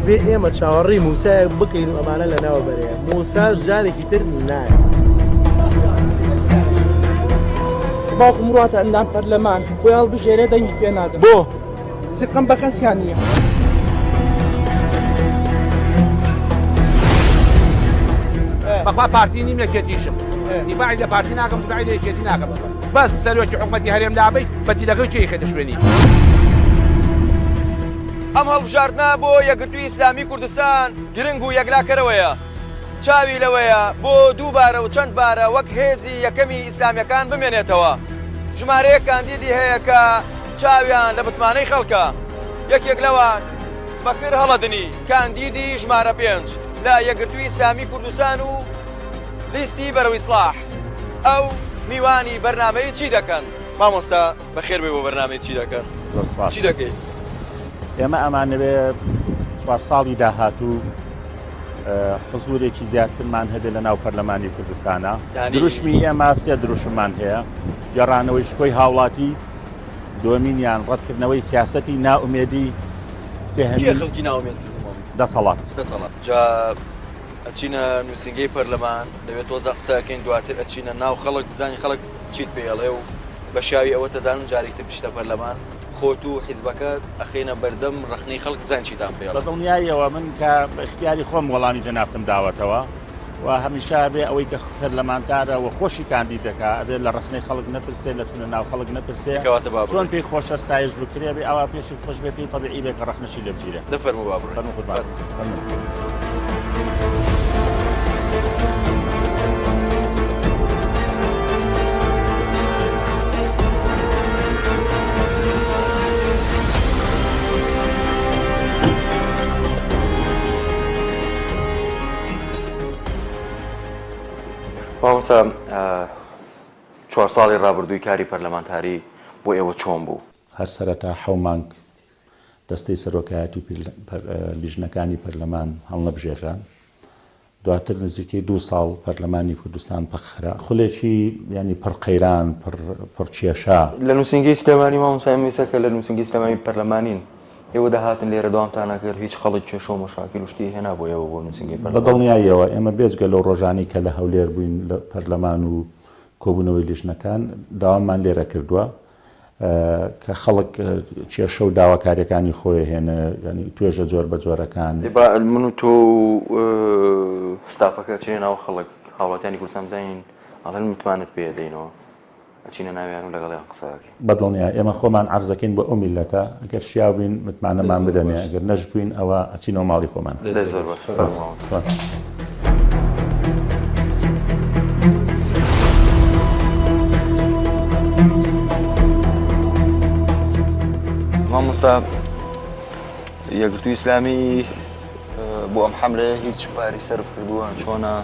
ئەبێ ئێمە چاوەڕێی موسایەک بکەین و ئەمانە لە ناوە بەرەیە موساش جارێکی تر نایە باوکم ڕاتە ئەندام پەرلەمان بۆی هەڵبژێرێ دەنگی پێ نادەم بۆ سقم بە کەسیان نییە بەخوا پارتی نیم لەکێتیشم دیفاعی لە پارتی ناکەم دیفاعی لە یەکێتی ناکەم بەس سەرۆکی حکومەتی هەرێم دابەی بەتیلەکەی چی خێتە شوێنی ئەم هەڵبژاردنە بۆ یەکگرتووی ئیسلامی کوردستان گرنگ و یەکلاکەرەوەیە چاوی لەوەیە بۆ دووبارە و چەند بارە وەک هێزی یەکەمی ئیسلامیەکان بمێنێتەوە ژمارەیە کاندیدی هەیە کە چاویان لە بتمانەی خەڵکە یەکێک لەوان بەکر هەڵەدنی کاندیدی ژمارە 5 لە یەکگرتووی ئیسلامی کوردستان و لیستی بەرەو ئیسلاح ئەو میوانی بەرنامەی چی دەکەن مامۆستا بەخێر بێ بۆ بەرنامەی چی دەکەن چی دەکەیت ئێمە ئەمانەوێ 4 ساڵی داهاتوو حزورێکی زیاترمان هەبێت لە ناو پەرلەمانی کوردستانە دروشمی ئێمە 3 دروشممان هەیە گێڕانەوەی شکۆی هاوڵاتی دومینیان ڕەتکردنەوەی سیاسەتی ناومێدی سێهەمی خەڵکی ناومێد دەسەڵات جا ئەچینە نووسنگەی پەرلەمان دەوێت تۆزە قسەکەین دواتر ئەچینە ناو خەڵک بزانی خەڵک چیت پێڵێ و بە شاوی ئەوە تەزانن جارێکتر پشتە پەرلەمان خۆت و حیزبەکەت ئەخێنە بەردەم ڕخنەی خەڵک بزان چیتان پێ بە دڵنیاییەوە من کە بە اختیاری خۆم وەڵامی جەنابتم داوەتەوە و هەمیشە بێ ئەوەی کە پەرلەمانتارە و خۆشی کاندیدەکە ئەبێ لە ڕخنەی خەڵک نەترسێ لە چونە ناو خەڵک نەترسێ چۆن پێی خۆشە ستایش بکرێ بێ ئەوە پێشی خۆش بێ پێی تەبیعی بێ کە ڕخنەشی لێ بگیرێ دەفەرموو بابڕ مامۆستا 4 ساڵی ڕابردووی کاری پەرلەمانتاری بۆ ئێوە چۆن بوو؟ هەر سەرەتا 7 مانگ دەستەی سەرۆکایەتی لیژنەکانی پەرلەمان هەڵنەبژێران دواتر نزیکەی 2 ساڵ پەرلەمانی کوردستان پەخرا خولێکی ینی پڕقەیران پڕکێشا لە نووسنگی سلێمانی مامۆستا میسەکە لە نووسنگی سلێمانی پەرلەمانین ئێوە دەهاتن لێرە دەوامتانەکرد هیچ خەڵک کێشە و مەشاکل و شتی هێنا بۆ ئێوە بۆ نووسنگی بە دڵنیاییەوە ئێمە بێجگە لەو ڕۆژانی کە لە هەولێر بووین لە پەرلەمان و کۆبوونەوەی لیژنەکان داوامان لێرە کردووە کە خەڵک کێشە و داواکاریەکانی خۆی هێنە ینی توێژە جۆر بە جۆرەکان من و تۆ ستافەکە چێ ناو خەڵک هاوڵاتیانی کوردستان بزانین ئەڵێن متمانت پێ دەینەوە ئەچینە ناویان و لەگەڵیان قسەکەین بەدڵنیە ئێمە خۆمان عەرزەکەین بۆ ئەو میلەتە ئەگەر شیا بووین متمانەمان بدەنێ ئەگەر نەش بووین ئەوە ئەچینەوە ماڵی خۆمان زۆر باش مامۆستا یەکگرتووی ئیسلامی بۆ ئەم حەملەیە هیچ پاری سەرف کردووە چۆنە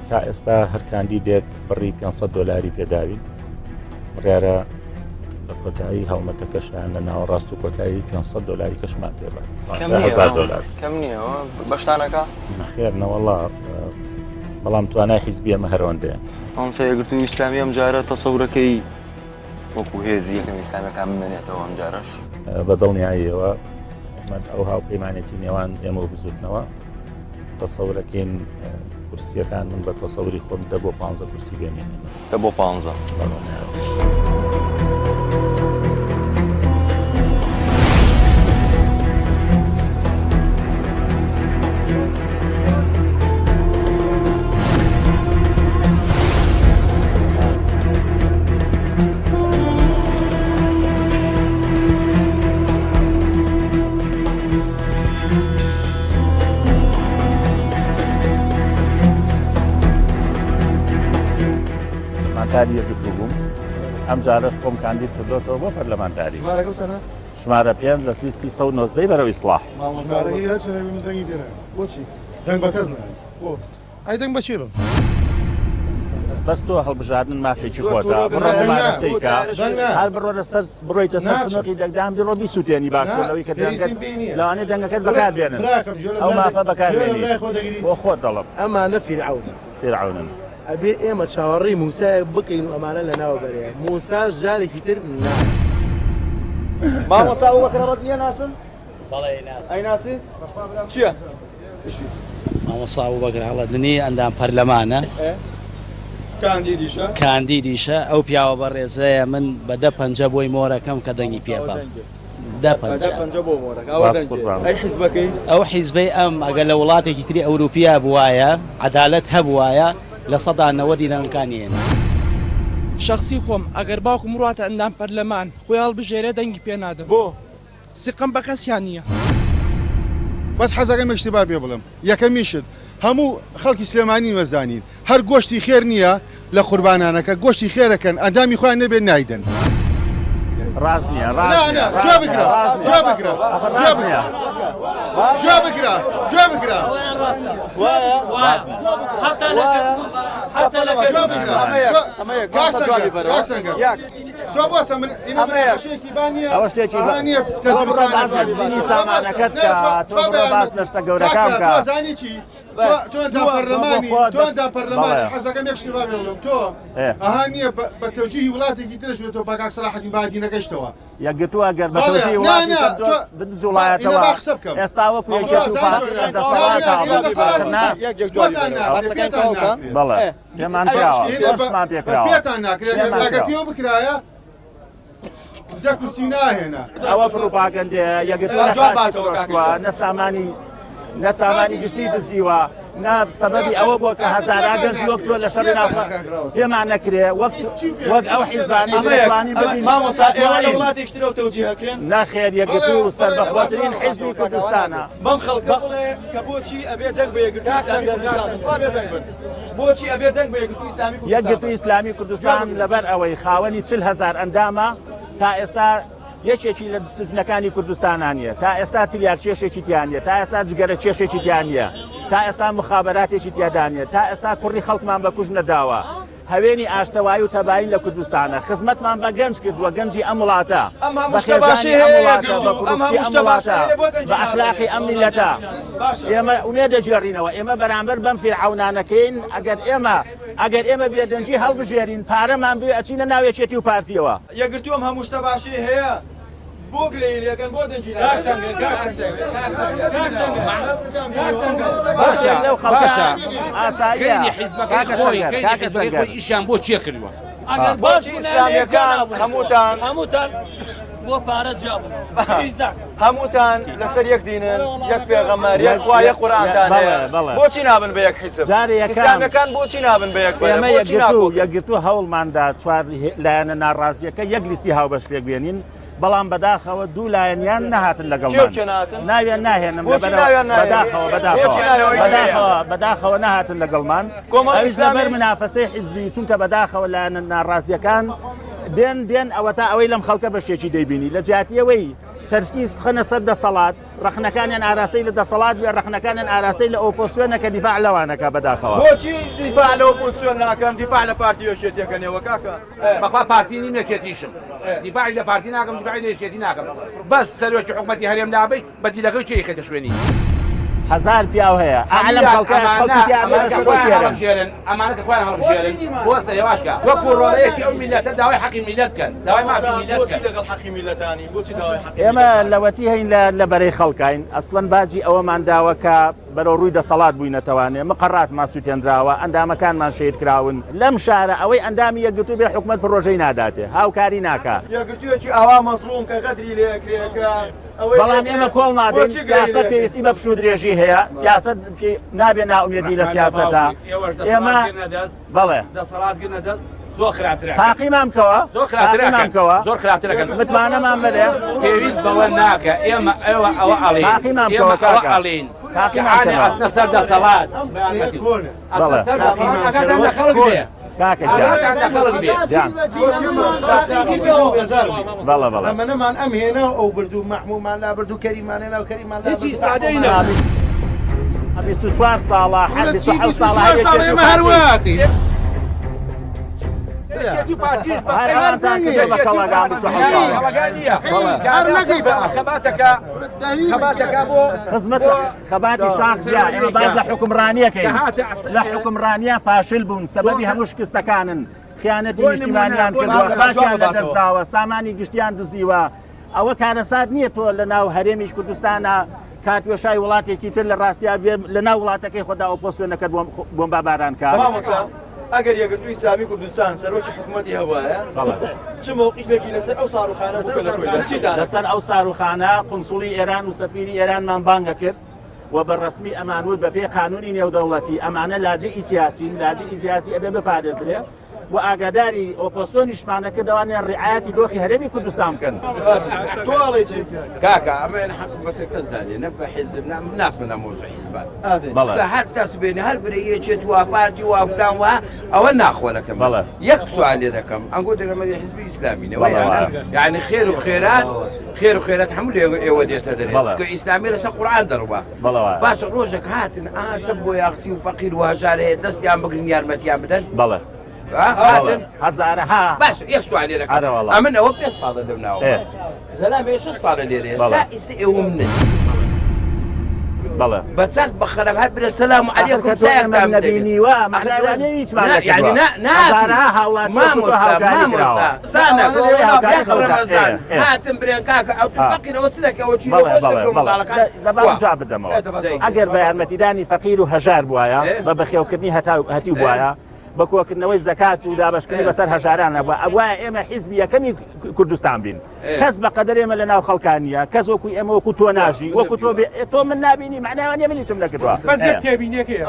تا ئێستا هەر کاندیدێک بڕی 500 دلاری پێداوین بڕیارە لە کۆتایی هەڵمەتەکەشیان لە ناوەڕاست و کۆتایی 500 دلاری کەشمان پێبە $1000 کەم نییە بەشتانەکە نەخێر نەوەڵا بەڵام توانای حیزبی ئەمە هەرەوەندەیە مامۆستا یەکگرتووی ئیسلامی ئەم جارە تەسەورەکەی وەکو هێزی یەکەمی ئیسلامیەکان بمێنێتەوە ئەم جارەش بە دڵنیاییەوە ئەو هاوپەیمانێتی نێوان ئێمە و بزوتنەوە تەسەورەکەین کورسیەکان من بە تەسەوری خۆم 10 بۆ 15 کورسی بێنێن 10 بۆ 15 پەرلەمانتاری یەکگرتوو بووم ئەم جارەش خۆم کاندید کردوەوە بۆ پەرلەمانتاری ژمارە 5 لە لیستی 190 بەرەو ئیسلاح بۆچی دەنگ بە کەس نایە ئای دەنگ بە چێ بم بەس تۆ هەڵبژاردن مافێکی خۆتە بڕۆمانەسەیکە هەر بڕۆرە سەر بڕۆیتە سەر سنووری دەنگدان بڕۆ بیسووتێنی باشەوەی کە لەوانێ دەنگەکەت بەکاربێنن ئەو مافە بەکاربێنی بۆ خۆت دەڵم ئەمانە فیرعونن ئەبێ ئێمە چاوەڕێی موسایەک بکەین و ئەمانە لە ناوە بەرەیە موساش جارێکی تر نایە مامۆستا ئەوبەکر ڕەت نییە ناسن ئەیناسی چییە؟ مامۆستا بووبەکر هەڵەدنی ئەندام پەرلەمانە کاندیدیشە ئەو پیاوە بە ڕێزەیە من بە 10 بۆی مۆرەکەم کە دەنگی پێ بە 10 بۆ ئەی حیزبەکەی ئەو حیزبەی ئەم ئەگەر لە وڵاتێکی تری ئەوروپیا بوایە عەدالەت هەبوایە لە 90 دیرانەکانیێنە شخصی خۆم ئەگەر باوکم ڕاتە ئەندام پەرلەمان خۆی هەڵبژێرە دەنگی پێ نادەم بۆ سقم بە کەسیان نییە بەس حەزەکەم اشتباه پێ بڵم یەکەمیشت هەموو خەڵکی سلێمانی وەزانین هەر گۆشتی خێر نییە لە قوربانانەکە گۆشتی خێرەکەن ئەندامی خۆیان نەبێت نایدن ڕاست نییە تۆ بۆسە من شێکی بانیە ئەوە شتێکی زیینی سامانەکەت کە تۆ بڕۆ باس لە شتە گەورەکان کە زانی چی؟ تۆدا پەرلەمانی حەزەکەم یەک اشتباه پێ بڵم تۆ ئەها نییە بە تەوجیهی وڵاتێکی ترش بێتەوە بە کاک سەلاحەدین باهادینەکەیشتەوە یەکگرتووە گەر بە تەوجیهی وڵاتی بدجوڵایەتەوە ئێستا وەکو یەکێتی و بەڵێ پێمان پێکراوە پێتان ناکرێت ئەگەر پێوە بکرایە دە کورسی ناهێنا ئەوە پروپاگەندەیە یەکگرتووە نەسامانی گشتی دزیوە سەبەبی ئەوە بۆ کە هەزارا گەنج وەک تۆ لە شەڕی ناوخۆ پێمان نەکرێ وەک ئەو حیزبانی دەتوانین ببین نەخێر یەکگرتوو و سەربەخۆترین حیزبی کوردستانە بەم خەڵکە بڵێ کە بۆچی ئەبێ دەنگ بە بۆچی ئەبێ دەنگ بە یەکگرتووی ئیسلامی کوردستان لەبەر ئەوەی خاوەنی 40,000 ئەندامە تا ئێستا یەکێکی لە سزنەکانی کوردستانانیە تا ئێستا تریاک کێشێکی تیانە تا ئێستا جگەرە کێشێکی تیانە تا ئێستا مخابراتێکی تیادانە تا ئێستا کوڕی خەڵکمان بە کوژ نەداوە هەوێنی ئاشتەوایی و تەباین لە کوردستانە خزمەتمان بە گەنج کردووە گەنجی ئەم وڵاتە بە خێزانی ئەم وڵاتە بە کوردی ئەم وڵاتە بە ئەخلاقی ئەم میلەتە ئێمە ئومێدەجێڕینەوە ئێمە بەرامبەر بەم فیرعەونانەکەین ئەگەر ئێمە بێدەنجی هەڵبژێرین پارەمان بێ ئەچینە ناو یەکێتی و پارتیەوە یەکگرتووەم هەموو شتە باشی هەیە بۆ گلەیەکەن بۆ دەنجی لەو خەڵکە ئاساییە حیزبەکەی ئیشیان بۆ چیە کردووە بۆچی ئیسلامیەکان هەمووتان بۆ پارە جابن هەمووتان لەسەر یەک دینن یەک پێغەمبەر یەک خوا یەک قورئانتان هەیە بۆچی نابن بە یەک حیزب ئیسلامیەکان بۆچی نابن بە یەک ئێمە یەکگرتوو هەوڵماندا چوار لایەنە ناڕازیەکە یەک لیستی هاوبەش پێک بێنین بەڵام بەداخەوە دوو لایەنیان نەهاتن لەگەڵمان ناویان ناهێنم بەداخەوە نەهاتن لەگەڵمان ئەویش لەبەر منافەسەی حیزبی چونکە بەداخەوە لایەنە ناڕازیەکان دێن ئەوە تا ئەوەی لەم خەڵکە بەشێکی دەیبینی لە جیاتیەوەی تەرسکیز بخەنە سەر دەسەڵات ڕخنەکانیان ئاراستەی لە دەسەڵات بێ ڕخنەکانیان ئاراستەی لە ئۆپۆسیۆنەکە دیفاع لەوانەکە بەداخەوە بۆچی دیفاع لە ئۆپۆسیۆن ناکەم دیفاع لە پارتی یەکێتیەکەنەوە کاکە بەخوا پارتی نیم یەکێتیشم دیفاعی لە پارتی ناکەم دیفاعی لە یەکێتی ناکەم بەس سەرۆکی حکومەتی هەرێم دابەی بەجیلەکەی چێکێتە شوێنی هەزار پیاو هەیە ئەعلەم ئەمانە کە خۆیان هەڵبژێرن بۆستە هێواشکە وەکو ڕۆڵەیەکی ئەو میلەتە داوای حەقی میلەتکەن داوای مافی میلەتکەن لەگەڵ حەقی میلەتانی بۆچی داوای حەقی ئێمە لەوەتی هەین لە بەرەی خەڵکین ئەسڵەن باجی ئەوەمان داوە کە بەرەو ڕووی دەسەڵات بووینەتەوانێ مقڕاتمان سووتێنراوە ئەندامەکانمان شەید کراون لەم شارە ئەوەی ئەندامی یەکگرتوو بێ حکومەت پرۆژەی ناداتێ هاوکاری ناکە یەکگرتوویەکی ئاوا مەزڵوم کە غەدری لێکرێکە بەڵام ئێمە کۆڵ نادەین سیاسەت پێویستی بە پشوو درێژی هەیە سیاسەت نابێ ناومێدی لە سیاسەتە ئێمە بەڵێ دەسەڵاتگرنە دەست زۆر خراپترە تاقیمان بکەوە زۆر خراپترەکەن متمانەمان بەرێ پێویست بەوە ناکە ئێمە ئەوە ئەڵێن تاقیمان بکەوە کاکە ئەڵێن کەعانی ئەستە سەر دەسەڵات ئەگەدان لە خەڵک بێ کاکە جان بەڵێ بەڵێ ئەمەنەمان ئەم هێنا ئەو بردو مەحمومان لا بردو کەریمانێنا و کەریمان هیچی سادەی نابێت 24 ساڵە 27 ساڵە هەروەکی خەباتەکە بۆ خزمەت خەباتی شارزیە ئێمە باز لە حکومڕانیەکەین لە حکومڕانیە فاشل بوون سەبەبی هەموو شکستەکانن خیانەتی نیشتیمانیان کردووە خاچیان لەدەستداوە سامانی گشتیان دزیوە ئەوە کارەسات نییە تۆ لە ناو هەرێمیش کوردستانە کاتوێشای وڵاتێکی تر لە ڕاستیا بێ لە ناو وڵاتەکەی خۆدا ئەو پۆستێنەکەت بۆم بابارانکە ئەگەر یەکگرتووی ئیسلامی کوردستان سەرۆکی حکوومەتی هەبوایە چ موقیفێکی لەسەر ئەو ساروخانە لەسەر ئەو ساروخانە قونسوڵی ئێران و سەفیری ئێرانمان بانگە کرد و بەڕسمی ئەمانوت بە پێ قانونی نێودەوڵەتی ئەمانە لاجئی سیاسین لاجئی سیاسی ئەبێ بپارێزرێ و ئاگاداری ئۆپۆستۆنیشمانە کردوانیان ڕعایەتی دۆخی هەرێمی کوردستان بکەن کاکە ئەمێن حەق بەسەر کەس دانێ نە بە حیزب ناسمە مۆزوع حیزبان هەر تەسبێنێ هەر برەیەکێت وا پارتی وا فلان وە ئەوە ناخۆلەکەم یەک سوال لێ دەکەم ئەنگۆ دەگەمەری حیزبی ئیسلامینەوە یعنی خێر و خێرات هەموو ئێوە دێتە دەرێت ئیسلامی لەسەر قورئان دەڕوا باشە ڕۆژێک هاتن چەند بۆ یاخچی و فەقیر و هەژار هەیە دەستیان بگرن یارمەتیان بدەن هەزارەها باش یەک سوال لێ دەکەم ئەمن ئەوە 5 ساڵە لەم ناوە زەلامێ 6 ساڵە لێرێ تا ئیستی ئێوە منن بەچەند بەخەرەب هەر برە سەلام عەلەیکم چایەکتان نەبینیوە مەعناوانێ هیچمان یعنی مامۆستا سانە ڕەمەزان هاتم برێن کاکە ئەو فەقیرەوە چ دەکەوە چی جا بدەمەوە ئەگەر بە یارمەتیدانی فەقیر و هەژار بووایە بە بەخێوکردنی هەتی بووایە بە کۆکردنەوەی زەکات و دابەشکردنی بەسەر هەژارانە بووە ئەوایە ئێمە حیزبی یەکەمی کوردستان بین کەس بەقەدەر ئێمە لە ناو خەڵکانیە کەس وەکوی ئێمە وەکو تۆ ناژی وەکو تۆ من نابینی معناوانە منی چم نەکردووە بەس یەک تێبینیەکەیە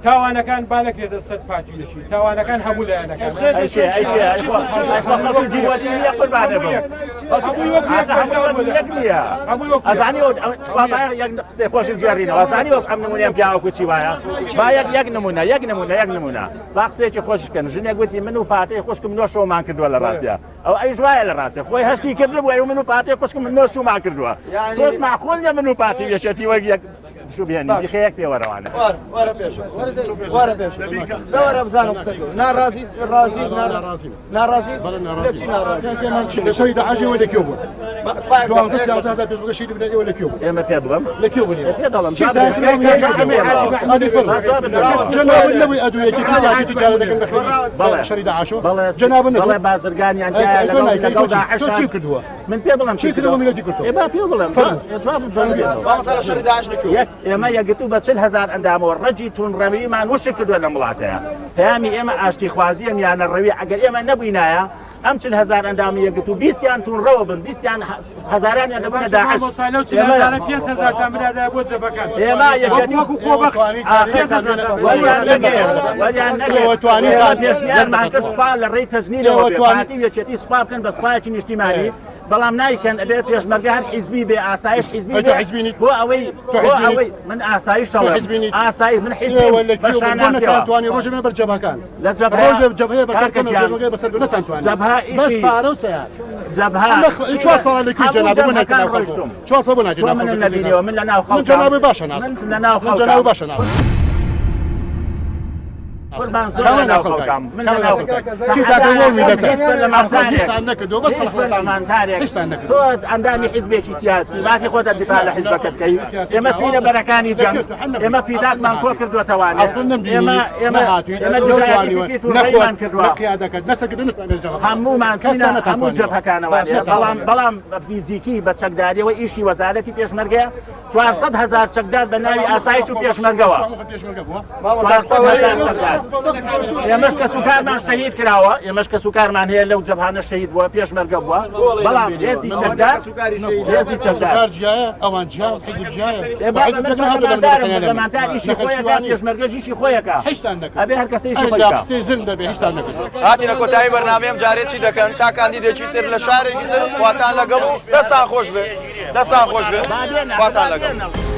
تاوانەکان با نەکرێتە سەر پارتی دەشی تاوانەکان هەموو لایەنەکان قسەی خۆشم ژێڕینەوە ئەزانی وەک ئەم نمونەیەم پیاوەکو چی وایە با یەک نمونە با قسەیەکی خۆش بکەن ژنێک گوتی من و فاتەی خوشکم نۆ شۆمان کردووە لە ڕاستیە ئەو ئەیش وایە لە ڕاستە خۆی هەشتی کردبووە من و فاتەی خوشکم من نۆ شومان کردووە تۆش معقوڵ نیە من و پارتی وێشێتی وەک یەک شو بيعني بخيك يا وروانه ورا بيش زور بزانو ناراضي ناراضي لا شريد عاجي ولا كيوبو ما بس هذا تبغى شيء بدي ولا كيوبو يا ما تبغى لا كيوبو يا ضلم هذه فرق جناب النبي ادويه كيف ما تجاره ذاك شريد عاشو جناب النبي والله بازرقان يعني لقودا عشان من بيضلم شي كده من اللي كنتو ما بيضلم جواب جنبي مثلا شريد عاشو ئێمە یەکگرتوو بە 40,000 ئەندامەوە ڕەجی تونڕەویمان وشک کردووە لە وڵاتەیە فەیامی ئێمە ئاشتی خوازیە میانە ڕەوی ئەگەر ئێمە نەبووینایە ئەم 40,000 ئەندامی یەکگرتوو 20یان تونڕەوە بن 20یان هەزارانیان دەبوونە داعش ئێمە پێشنیارمان کرد سوپا لە ڕێی تەزنیرەوە پارتی یەکێتی سوپا بکەن بە سوپایەکی نیشتیمانی بەڵام نایکەن ئەبێ پێشمەرگە هەر حیزبی بێ ئاسایش حیزبی بۆ ئەوەی من ئاسایش ئاسایی من حیزبی بەشاناتوانی ڕۆژمە بەرجەبەکان لە جەبهەیە بەسەر نەتانتوان جەبها بەس پارە و سەیار جەبها 4 ساڵ لەکی جەناب ڕۆیشتم 4 ساڵ ناکرد من نەبینیەوە من لە ناو خەڵک جەنابی باشە ناس من لە ناو خەڵک جەنابی باشە ناس قربان زۆر ناو خەڵکم من لە ناو چی تاکەوە میدەکە لە ماسانێک نەکردو بەس پەرلەمانتارێک تۆ ئەندامی حیزبێکی سیاسی مافی خۆتە دیفاع لە حیزبەکەت بکەی ئێمە چوینە بەرەکانی جەنگ ئێمە پیداکمان کۆ کردووەتەوانێ ئێمە جۆرایەتی توڕەیمان کردووە هەموومان چینە هەموو جەبهەکانەوە بەڵام فیزیکی بە چەکداریەوە ئیشی وەزارەتی پێشمەرگەیە 400,000 چەکدار بە ناوی ئاسایش و پێشمەرگەوە 400,000 چەکدار ئێمەش کە سوکارمان شەهید کراوە ئێمەش کە سوکارمان هەیە لەو جەبهانە شەهید بووە پێشمەرگە بووە بەڵام هێزی چەکدار ئەوان جیا حیزب جیایە پەرلەمانتار ئیشی خۆیەکە پێشمەرگەش ئیشی خۆیەکە ئەبێ هەر کەسە ئیشی خۆیەکە هاتینە کۆتایی بەرنامەیەم جارێت چی دەکەن تا کاندیدێکی تر لە شارێکی تر خواتان لەگەڵ و دەستان خۆش بێ خواتان لەگەڵ